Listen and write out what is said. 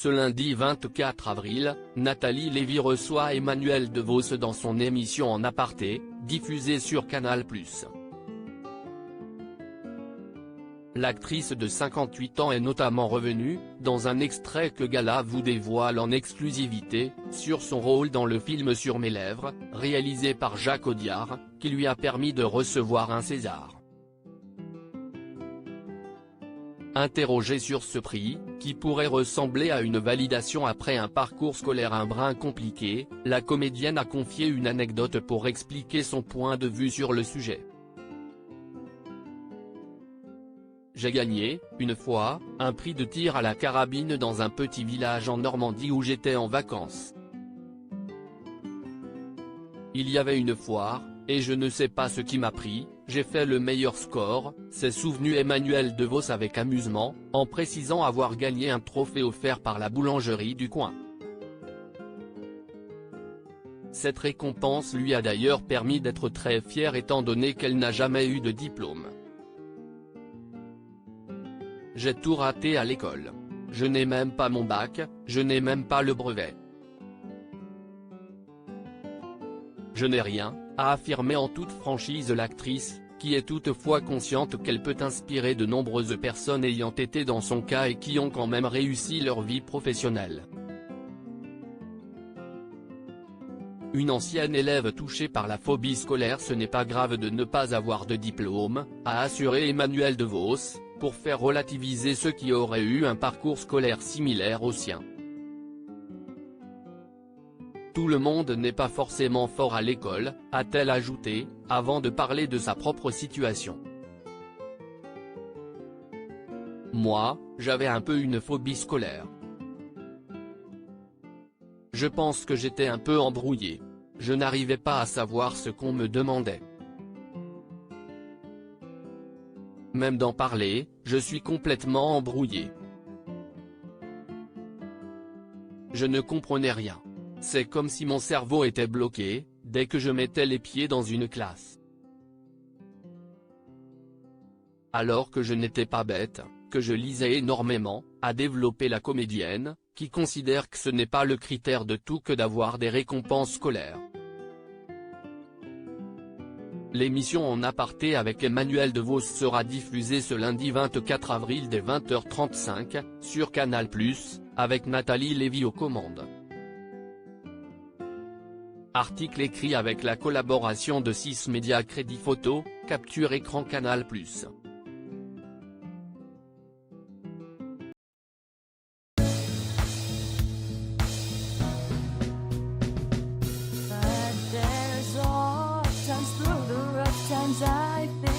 Ce lundi 24 avril, Nathalie Lévy reçoit Emmanuel DeVos dans son émission En Aparté, diffusée sur Canal+. L'actrice de 58 ans est notamment revenue, dans un extrait que Gala vous dévoile en exclusivité, sur son rôle dans le film Sur mes lèvres, réalisé par Jacques Audiard, qui lui a permis de recevoir un César. Interrogée sur ce prix, qui pourrait ressembler à une validation après un parcours scolaire un brin compliqué, la comédienne a confié une anecdote pour expliquer son point de vue sur le sujet. J'ai gagné, une fois, un prix de tir à la carabine dans un petit village en Normandie où j'étais en vacances. Il y avait une foire, et je ne sais pas ce qui m'a pris, j'ai fait le meilleur score, s'est souvenu Emmanuel DeVos avec amusement, en précisant avoir gagné un trophée offert par la boulangerie du coin. Cette récompense lui a d'ailleurs permis d'être très fière étant donné qu'elle n'a jamais eu de diplôme. J'ai tout raté à l'école. Je n'ai même pas mon bac, je n'ai même pas le brevet. Je n'ai rien, a affirmé en toute franchise l'actrice, qui est toutefois consciente qu'elle peut inspirer de nombreuses personnes ayant été dans son cas et qui ont quand même réussi leur vie professionnelle. Une ancienne élève touchée par la phobie scolaire, ce n'est pas grave de ne pas avoir de diplôme, a assuré Emmanuel DeVos, pour faire relativiser ceux qui auraient eu un parcours scolaire similaire au sien. Tout le monde n'est pas forcément fort à l'école, a-t-elle ajouté, avant de parler de sa propre situation. Moi, j'avais un peu une phobie scolaire. Je pense que j'étais un peu embrouillé. Je n'arrivais pas à savoir ce qu'on me demandait. Même d'en parler, je suis complètement embrouillé. Je ne comprenais rien. C'est comme si mon cerveau était bloqué, dès que je mettais les pieds dans une classe. Alors que je n'étais pas bête, que je lisais énormément, a développé la comédienne, qui considère que ce n'est pas le critère de tout que d'avoir des récompenses scolaires. L'émission En Aparté avec Emmanuel DeVos sera diffusée ce lundi 24 avril dès 20h35, sur Canal+, avec Nathalie Lévy aux commandes. Article écrit avec la collaboration de 6 médias Crédit Photo, Capture Écran Canal+. Times I've been